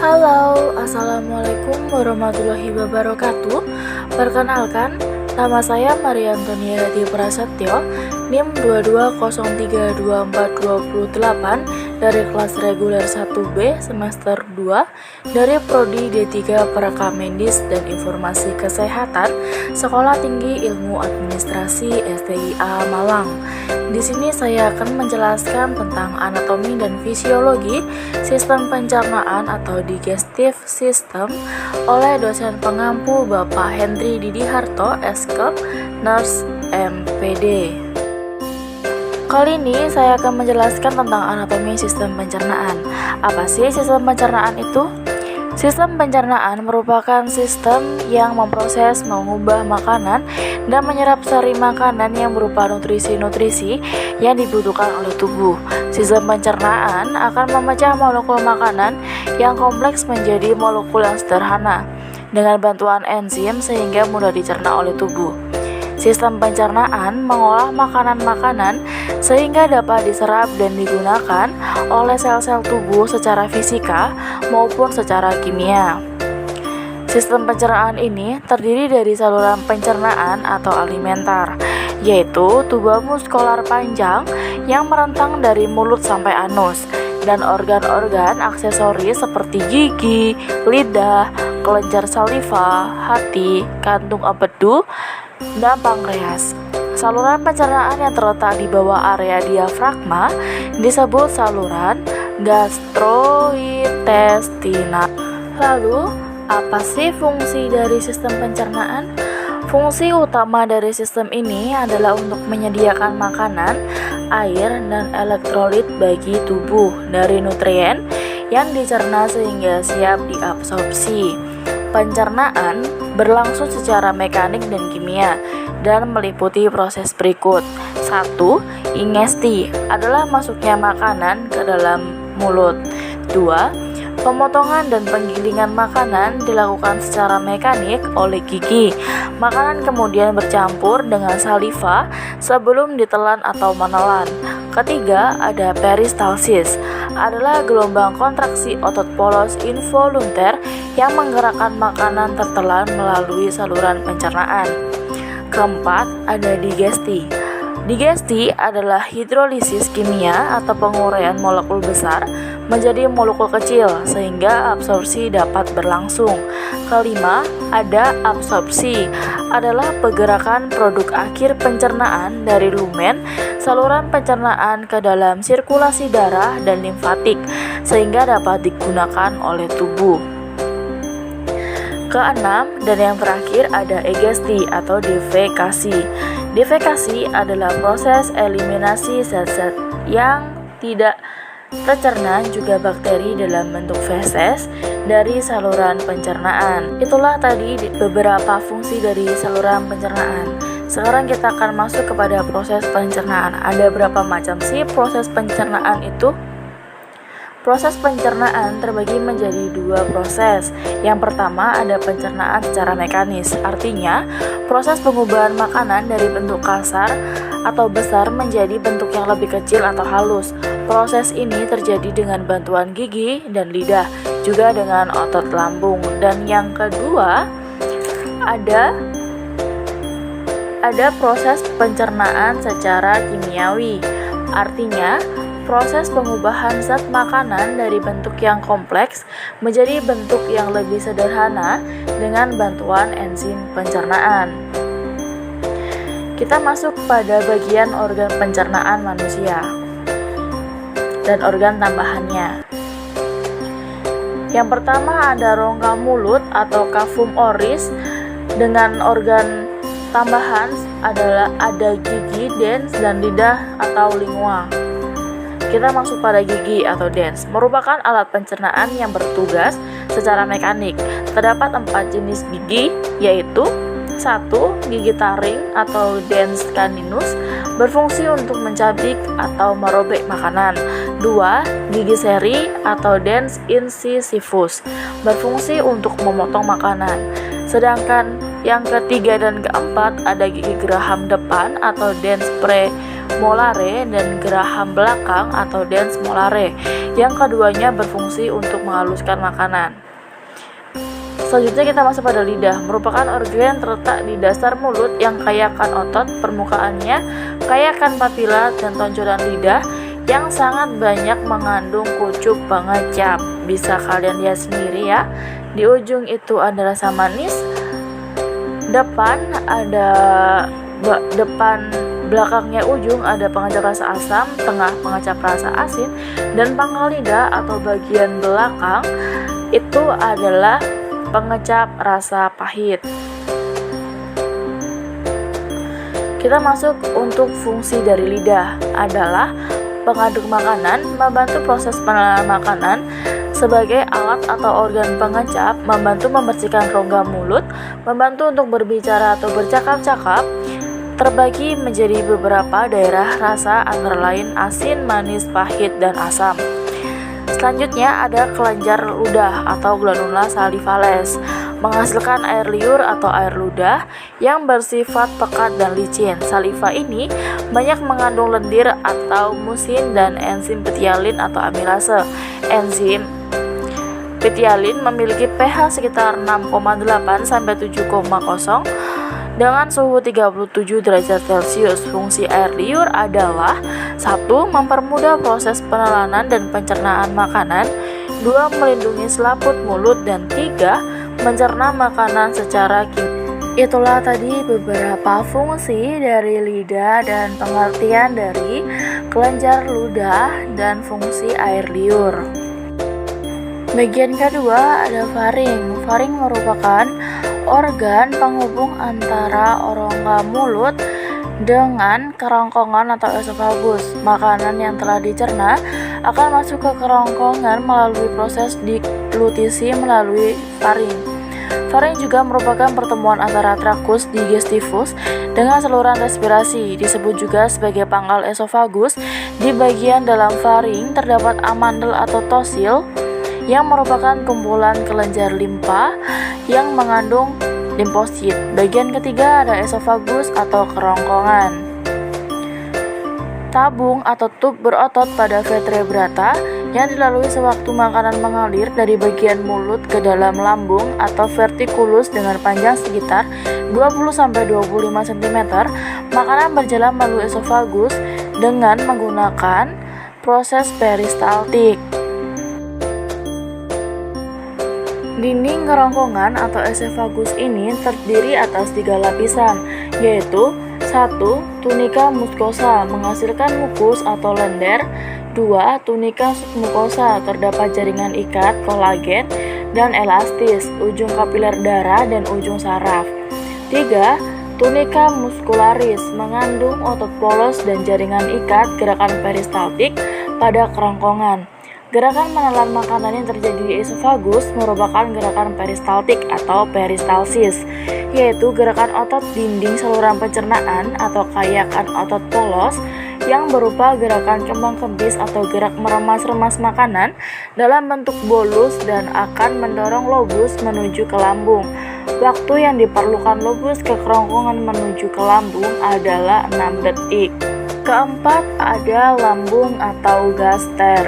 Halo, Assalamualaikum warahmatullahi wabarakatuh. Perkenalkan, nama saya Maria Antonia Hadi Prasetyo, NIM 22032428 dari kelas reguler 1B semester 2 dari Prodi D3 Perekam Medis dan Informasi Kesehatan Sekolah Tinggi Ilmu Administrasi STIA Malang. Di sini saya akan menjelaskan tentang anatomi dan fisiologi sistem pencernaan atau digestive system oleh dosen pengampu Bapak Henry Didi Harto, SKep, Nurse MPD. Kali ini saya akan menjelaskan tentang anatomi sistem pencernaan. Apa sih sistem pencernaan itu? Sistem pencernaan merupakan sistem yang memproses, mengubah makanan, dan menyerap sari makanan yang berupa nutrisi-nutrisi yang dibutuhkan oleh tubuh. Sistem pencernaan akan memecah molekul makanan yang kompleks menjadi molekul yang sederhana dengan bantuan enzim sehingga mudah dicerna oleh tubuh. Sistem pencernaan mengolah makanan-makanan sehingga dapat diserap dan digunakan oleh sel-sel tubuh secara fisika maupun secara kimia. Sistem pencernaan ini terdiri dari saluran pencernaan atau alimentar, yaitu tuba muskolar panjang yang merentang dari mulut sampai anus, dan organ-organ aksesoris seperti gigi, lidah, kelenjar saliva, hati, kantung empedu, dan pankreas. Saluran pencernaan yang terletak di bawah area diafragma disebut saluran gastrointestinal. Lalu, apa sih fungsi dari sistem pencernaan? Fungsi utama dari sistem ini adalah untuk menyediakan makanan, air, dan elektrolit bagi tubuh dari nutrien yang dicerna sehingga siap diabsorpsi. Pencernaan berlangsung secara mekanik dan kimia dan meliputi proses berikut. 1. Ingesti adalah masuknya makanan ke dalam mulut. 2. Pemotongan dan penggilingan makanan dilakukan secara mekanik oleh gigi. Makanan kemudian bercampur dengan saliva sebelum ditelan atau menelan. Ketiga, ada peristalsis, adalah gelombang kontraksi otot polos involunter yang menggerakkan makanan tertelan melalui saluran pencernaan. Keempat, ada digesti. Digesti adalah hidrolisis kimia atau penguraian molekul besar menjadi molekul kecil sehingga absorpsi dapat berlangsung. Kelima, ada absorpsi, adalah pergerakan produk akhir pencernaan dari lumen saluran pencernaan ke dalam sirkulasi darah dan limfatik sehingga dapat digunakan oleh tubuh. Keenam dan yang terakhir ada egesti atau defekasi. Defekasi adalah proses eliminasi zat-zat yang tidak tercerna juga bakteri dalam bentuk feses dari saluran pencernaan. Itulah tadi beberapa fungsi dari saluran pencernaan. Sekarang kita akan masuk kepada proses pencernaan. Ada berapa macam sih proses pencernaan itu? Proses pencernaan terbagi menjadi dua proses. Yang pertama ada pencernaan secara mekanis, artinya proses pengubahan makanan dari bentuk kasar atau besar menjadi bentuk yang lebih kecil atau halus. Proses ini terjadi dengan bantuan gigi dan lidah, juga dengan otot lambung. Dan yang kedua ada proses pencernaan secara kimiawi, artinya proses pengubahan zat makanan dari bentuk yang kompleks menjadi bentuk yang lebih sederhana dengan bantuan enzim pencernaan. Kita masuk pada bagian organ pencernaan manusia dan organ tambahannya. Yang pertama ada rongga mulut atau cavum oris. Dengan organ tambahan adalah ada gigi, dens, dan lidah atau lingua. Kita masuk pada gigi atau dens, merupakan alat pencernaan yang bertugas secara mekanik. Terdapat 4 jenis gigi, yaitu 1. Gigi taring atau dens caninus, berfungsi untuk mencabik atau merobek makanan. 2. Gigi seri atau dens incisivus, berfungsi untuk memotong makanan. Sedangkan yang ketiga dan keempat ada gigi geraham depan atau dens molare dan geraham belakang atau dens molare. Yang keduanya berfungsi untuk menghaluskan makanan. Selanjutnya kita masuk pada lidah, merupakan organ terletak di dasar mulut yang kaya akan otot permukaannya, kaya akan papila dan tonjolan lidah yang sangat banyak mengandung kucup pengecap. Bisa kalian lihat sendiri ya. Di ujung itu ada rasa manis, depan belakangnya ujung ada pengecap rasa asam, tengah pengecap rasa asin, dan pangkal lidah atau bagian belakang itu adalah pengecap rasa pahit. Kita masuk untuk fungsi dari lidah adalah pengaduk makanan, membantu proses pengenalan makanan, sebagai alat atau organ pengecap, membantu membersihkan rongga mulut, membantu untuk berbicara atau bercakap-cakap, terbagi menjadi beberapa daerah rasa antara lain asin, manis, pahit, dan asam. Selanjutnya ada kelenjar ludah atau glandula salivales, menghasilkan air liur atau air ludah yang bersifat pekat dan licin. Saliva ini banyak mengandung lendir atau musin dan enzim petialin atau amilase. Enzim petialin memiliki pH sekitar 6,8 sampai 7,0 dengan suhu 37 derajat Celcius. Fungsi air liur adalah 1. Mempermudah proses penelanan dan pencernaan makanan, 2. Melindungi selaput mulut, dan 3. Mencerna makanan secara kimia. Itulah tadi beberapa fungsi dari lidah dan pengertian dari kelenjar ludah dan fungsi air liur. Bagian kedua ada faring. Faring merupakan organ penghubung antara rongga mulut dengan kerongkongan atau esofagus. Makanan yang telah dicerna akan masuk ke kerongkongan melalui proses deglutisi melalui faring. Faring juga merupakan pertemuan antara trakus digestivus dengan saluran respirasi. Disebut juga sebagai pangkal esofagus. Di bagian dalam faring terdapat amandel atau tosil yang merupakan kumpulan kelenjar limpa yang mengandung limfosit. Bagian ketiga ada esofagus atau kerongkongan. Tabung atau tub berotot pada vertebrata yang dilalui sewaktu makanan mengalir dari bagian mulut ke dalam lambung atau vertikulus dengan panjang sekitar 20-25 cm. Makanan berjalan melalui esofagus dengan menggunakan proses peristaltik. Dinding kerongkongan atau esofagus ini terdiri atas 3 lapisan, yaitu 1. Tunika mucosa menghasilkan mukus atau lender. 2. Tunika submucosa terdapat jaringan ikat, kolagen, dan elastis, ujung kapiler darah dan ujung saraf. 3. Tunika muscularis mengandung otot polos dan jaringan ikat, gerakan peristaltik pada kerongkongan. Gerakan menelan makanan yang terjadi di esofagus merupakan gerakan peristaltik atau peristalsis, yaitu gerakan otot dinding saluran pencernaan atau kayakan otot polos yang berupa gerakan kembang kempis atau gerak meremas-remas makanan dalam bentuk bolus dan akan mendorong lobus menuju ke lambung. Waktu yang diperlukan lobus ke kerongkongan menuju ke lambung adalah 6 detik. Keempat ada lambung atau gaster.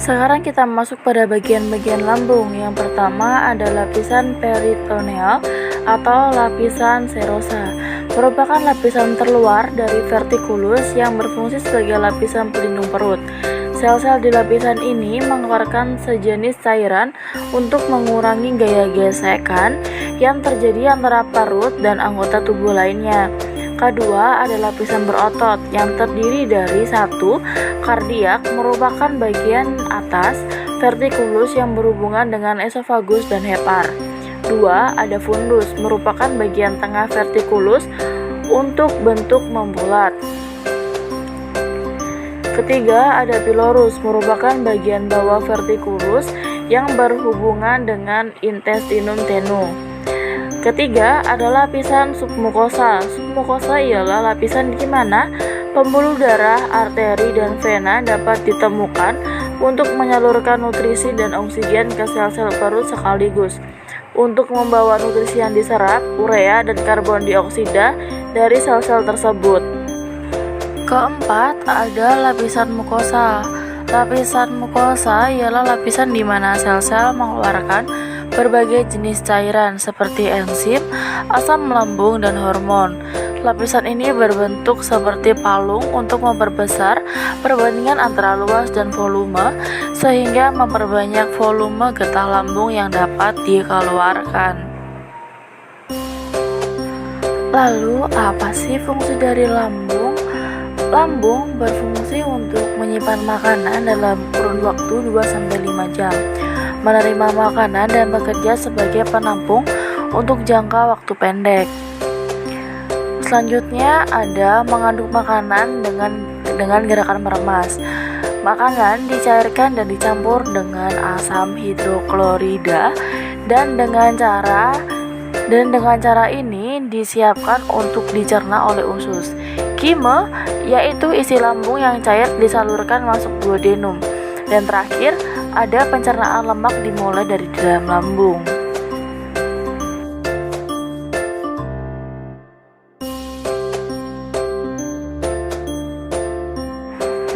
Sekarang kita masuk pada bagian-bagian lambung. Yang pertama ada lapisan peritoneal atau lapisan serosa. Merupakan lapisan terluar dari vertikulus yang berfungsi sebagai lapisan pelindung perut. Sel-sel di lapisan ini mengeluarkan sejenis cairan untuk mengurangi gaya gesekan yang terjadi antara perut dan anggota tubuh lainnya. Kedua ada lapisan berotot yang terdiri dari 1. Kardiak merupakan bagian atas vertikulus yang berhubungan dengan esofagus dan hepar. 2. Ada fundus merupakan bagian tengah vertikulus untuk bentuk membulat. Ketiga ada pilorus merupakan bagian bawah vertikulus yang berhubungan dengan intestinum tenue. Ketiga adalah lapisan submukosa. Submukosa ialah lapisan di mana pembuluh darah, arteri, dan vena dapat ditemukan untuk menyalurkan nutrisi dan oksigen ke sel-sel perut sekaligus. Untuk membawa nutrisi yang diserap, urea dan karbon dioksida dari sel-sel tersebut. Keempat, ada lapisan mukosa. Lapisan mukosa ialah lapisan di mana sel-sel mengeluarkan berbagai jenis cairan seperti enzim, asam lambung, dan hormon. Lapisan ini berbentuk seperti palung untuk memperbesar perbandingan antara luas dan volume, sehingga memperbanyak volume getah lambung yang dapat dikeluarkan. Lalu, apa sih fungsi dari lambung? Lambung berfungsi untuk menyimpan makanan dalam kurun waktu 2-5 jam, menerima makanan dan bekerja sebagai penampung untuk jangka waktu pendek. Selanjutnya ada mengaduk makanan dengan gerakan meremas. Makanan dicairkan dan dicampur dengan asam hidroklorida dan dengan cara ini disiapkan untuk dicerna oleh usus. Kime yaitu isi lambung yang cair disalurkan masuk duodenum. Dan terakhir ada pencernaan lemak dimulai dari dalam lambung.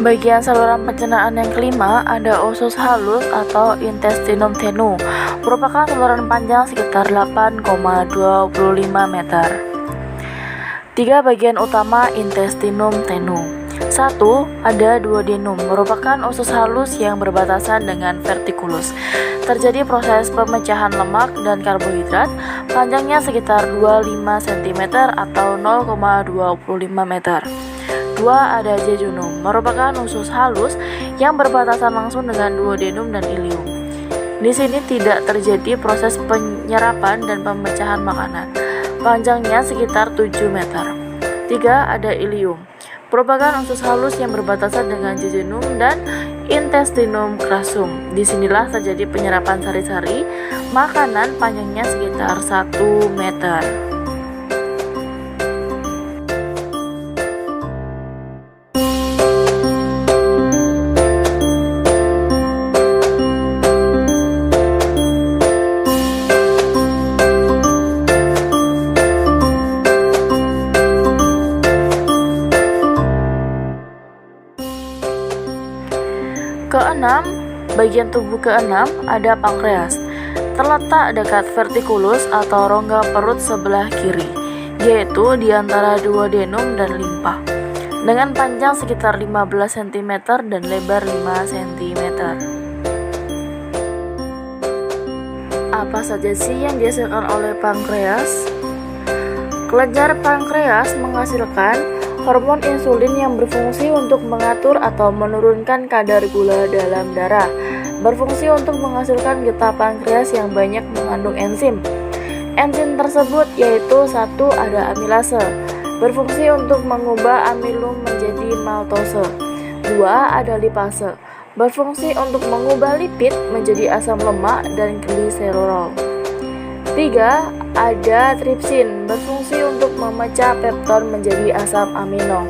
Bagian saluran pencernaan yang kelima ada usus halus atau intestinum tenue, merupakan saluran panjang sekitar 8,25 meter. 3 bagian utama intestinum tenue. 1. Ada duodenum, merupakan usus halus yang berbatasan dengan vertikulus. Terjadi proses pemecahan lemak dan karbohidrat, panjangnya sekitar 25 cm atau 0,25 meter. 2. Ada jejunum, merupakan usus halus yang berbatasan langsung dengan duodenum dan ileum. Di sini tidak terjadi proses penyerapan dan pemecahan makanan. Panjangnya sekitar 7 meter. 3. Ada ileum, merupakan usus halus yang berbatasan dengan jejunum dan intestinum crassum. Disinilah terjadi penyerapan sari-sari makanan, panjangnya sekitar 1 meter. Keenam, bagian tubuh keenam ada pankreas, terletak dekat vertikulus atau rongga perut sebelah kiri, yaitu di antara duodenum dan limpa, dengan panjang sekitar 15 cm dan lebar 5 cm. Apa saja sih yang dihasilkan oleh pankreas? Kelenjar pankreas menghasilkan hormon insulin yang berfungsi untuk mengatur atau menurunkan kadar gula dalam darah, berfungsi untuk menghasilkan getah pankreas yang banyak mengandung enzim. Enzim tersebut yaitu 1. Ada amilase, berfungsi untuk mengubah amilum menjadi maltose. 2. Ada lipase, berfungsi untuk mengubah lipid menjadi asam lemak dan gliserol. 3. Ada tripsin, berfungsi untuk memecah pepton menjadi asam amino.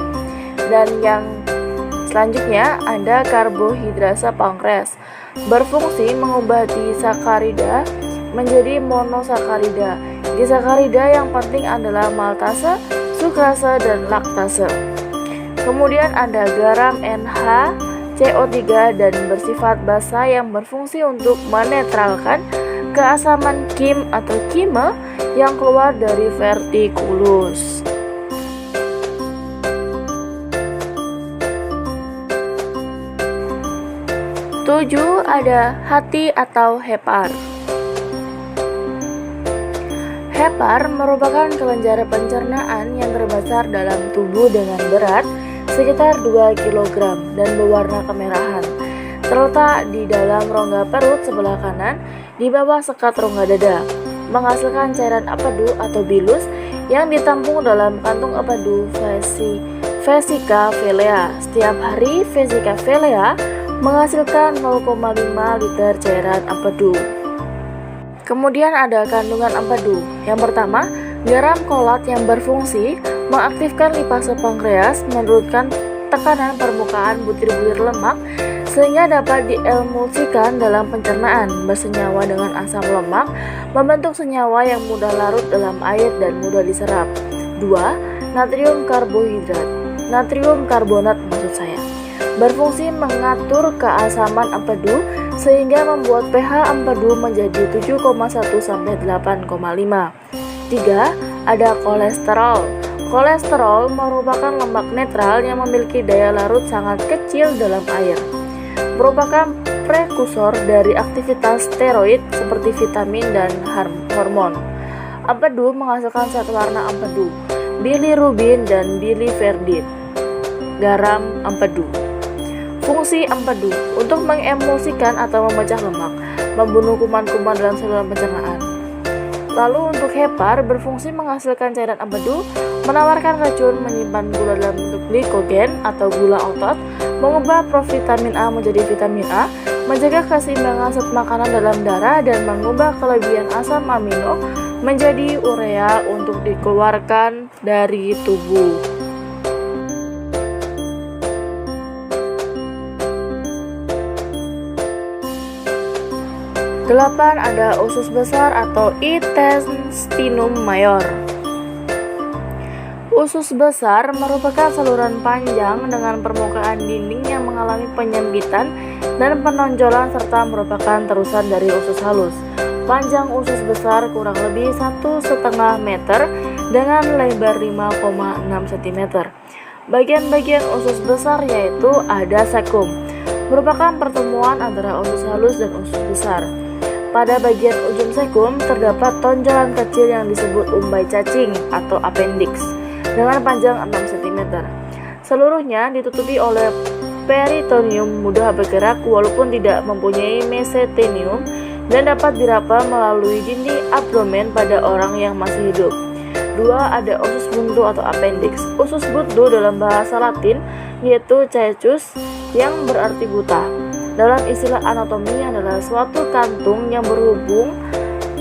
Dan yang selanjutnya ada karbohidrasa pankreas, berfungsi mengubah disakarida menjadi monosakarida. Disakarida yang penting adalah maltase, sukrase, dan laktase. Kemudian ada garam NH, CO3 dan bersifat basa yang berfungsi untuk menetralkan keasaman kim atau kime yang keluar dari vertikulus. 7. Ada hati atau hepar. Hepar merupakan kelenjar pencernaan yang terbesar dalam tubuh dengan berat sekitar 2 kg dan berwarna kemerahan. Terletak di dalam rongga perut sebelah kanan di bawah sekat rongga dada, menghasilkan cairan apadu atau bilus yang ditampung dalam kantung apadu vesica velea. Setiap hari vesica velea menghasilkan 0,5 liter cairan apadu. Kemudian ada kandungan apadu. Yang pertama, garam kolat yang berfungsi mengaktifkan lipase pankreas, menurunkan tekanan permukaan butir-butir lemak sehingga dapat diemulsikan dalam pencernaan, bersenyawa dengan asam lemak, membentuk senyawa yang mudah larut dalam air dan mudah diserap. 2. Natrium karbohidrat. natrium karbonat maksud saya. Berfungsi mengatur keasaman empedu sehingga membuat pH empedu menjadi 7,1 sampai 8,5. 3. Ada kolesterol. Kolesterol merupakan lemak netral yang memiliki daya larut sangat kecil dalam air. Merupakan prekursor dari aktivitas steroid seperti vitamin dan hormon. Empedu menghasilkan zat warna empedu, bilirubin dan biliverdin. Garam empedu. Fungsi empedu untuk mengemulsikan atau memecah lemak, membunuh kuman-kuman dalam saluran pencernaan. Lalu untuk hepar berfungsi menghasilkan cairan empedu, menawarkan racun, menyimpan gula dalam bentuk glikogen atau gula otot, mengubah provitamin A menjadi vitamin A, menjaga keseimbangan zat makanan dalam darah dan mengubah kelebihan asam amino menjadi urea untuk dikeluarkan dari tubuh. 8. Ada usus besar atau intestinum major. Usus besar merupakan saluran panjang dengan permukaan dinding yang mengalami penyempitan dan penonjolan serta merupakan terusan dari usus halus. Panjang usus besar kurang lebih 1,5 meter dengan lebar 5,6 cm. Bagian-bagian usus besar yaitu ada sekum, merupakan pertemuan antara usus halus dan usus besar. Pada bagian ujung sekum terdapat tonjolan kecil yang disebut umbai cacing atau appendix dengan panjang 6 cm. Seluruhnya ditutupi oleh peritoneum, mudah bergerak walaupun tidak mempunyai mesentenium dan dapat diraba melalui dinding abdomen pada orang yang masih hidup. 2. Ada usus buntu atau appendix. Usus buntu dalam bahasa Latin yaitu caecus yang berarti buta. Dalam istilah anatomi adalah suatu kantung yang berhubung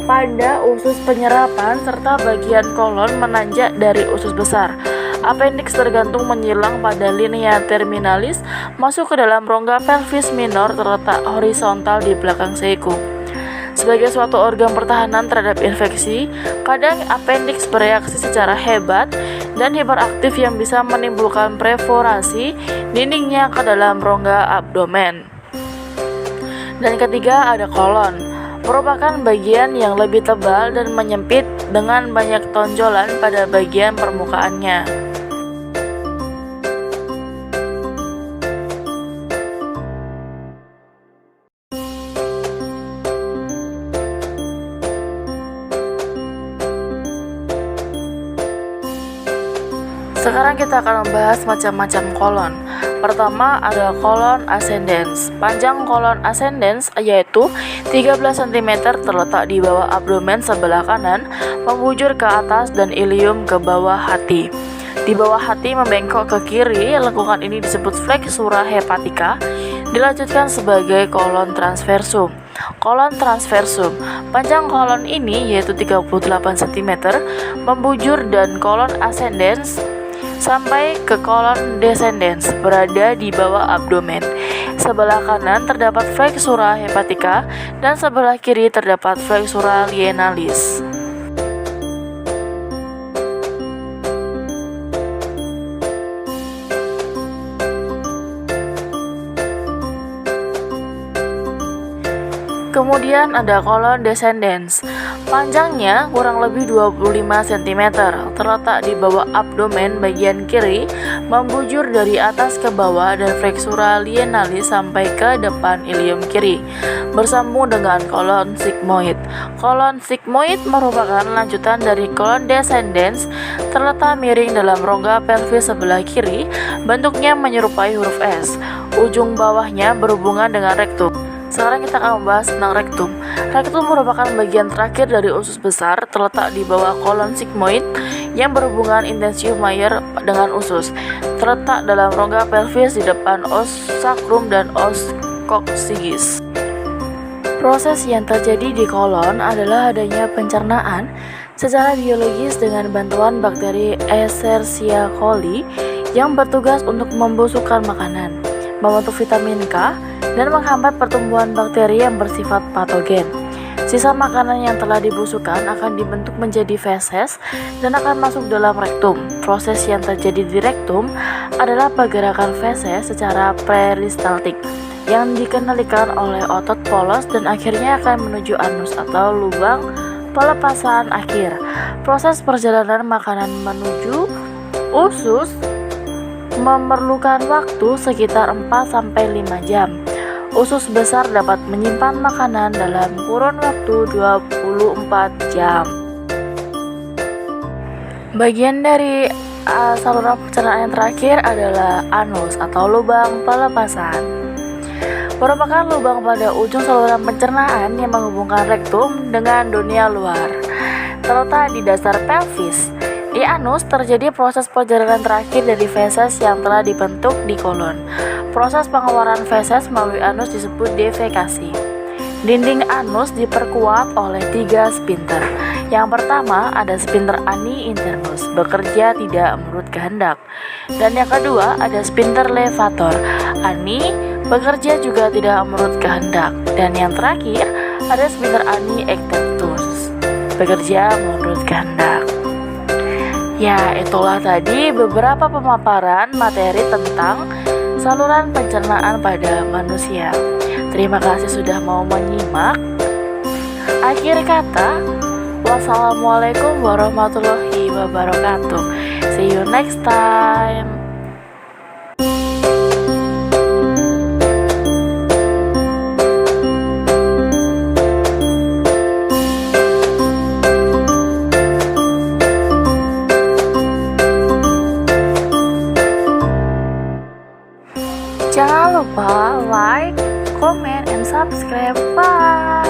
pada usus penyerapan serta bagian kolon menanjak dari usus besar. Appendix tergantung menyilang pada linea terminalis masuk ke dalam rongga pelvis minor terletak horizontal di belakang saikum. Sebagai suatu organ pertahanan terhadap infeksi, kadang appendix bereaksi secara hebat dan hiperaktif yang bisa menimbulkan perforasi dindingnya ke dalam rongga abdomen. Dan ketiga ada kolon, merupakan bagian yang lebih tebal dan menyempit dengan banyak tonjolan pada bagian permukaannya. Sekarang kita akan membahas macam-macam kolon. Pertama ada kolon ascendens. Panjang kolon ascendens yaitu 13 cm terletak di bawah abdomen sebelah kanan, membujur ke atas dan ilium ke bawah hati. Di bawah hati membengkok ke kiri, lengkungan ini disebut flexura hepatica. Dilanjutkan sebagai kolon transversum. Kolon transversum, panjang kolon ini yaitu 38 cm, membujur dan kolon ascendens sampai ke kolon descendens berada di bawah abdomen. Sebelah kanan terdapat flexura hepatica dan sebelah kiri terdapat flexura lienalis. Kemudian ada kolon descendens. Panjangnya kurang lebih 25 cm, terletak di bawah abdomen bagian kiri, membujur dari atas ke bawah dan flexura lienalis sampai ke depan ilium kiri, bersambung dengan kolon sigmoid. Kolon sigmoid merupakan lanjutan dari kolon descendens, terletak miring dalam rongga pelvis sebelah kiri, bentuknya menyerupai huruf S. Ujung bawahnya berhubungan dengan rektum. Sekarang kita akan membahas tentang rektum. Rektum merupakan bagian terakhir dari usus besar, terletak di bawah kolon sigmoid yang berhubungan intensium major dengan usus. Terletak dalam rongga pelvis di depan os sacrum dan os coccygeus. Proses yang terjadi di kolon adalah adanya pencernaan secara biologis dengan bantuan bakteri Escherichia coli yang bertugas untuk membusukkan makanan, membentuk vitamin K, dan menghambat pertumbuhan bakteri yang bersifat patogen. Sisa makanan yang telah dibusukkan akan dibentuk menjadi feses dan akan masuk dalam rektum. Proses yang terjadi di rektum adalah pergerakan feses secara peristaltik yang dikendalikan oleh otot polos dan akhirnya akan menuju anus atau lubang pelepasan akhir. Proses perjalanan makanan menuju usus memerlukan waktu sekitar 4-5 jam. Usus besar dapat menyimpan makanan dalam kurun waktu 24 jam. Bagian dari saluran pencernaan yang terakhir adalah anus atau lubang pelepasan. Merupakan lubang pada ujung saluran pencernaan yang menghubungkan rektum dengan dunia luar, terletak di dasar pelvis. Di anus terjadi proses perjalanan terakhir dari feses yang telah dibentuk di kolon. Proses pengeluaran feses melalui anus disebut defekasi. Dinding anus diperkuat oleh 3 sphincter. Yang pertama ada sphincter ani internus, bekerja tidak menurut kehendak. Dan yang kedua ada sphincter levator, ani bekerja juga tidak menurut kehendak. Dan yang terakhir ada sphincter ani externus, bekerja menurut kehendak. Ya, itulah tadi beberapa pemaparan materi tentang saluran pencernaan pada manusia. Terima kasih sudah mau menyimak. Akhir kata, wassalamualaikum warahmatullahi wabarakatuh. See you next time. Jangan lupa like, comment, and subscribe. Bye.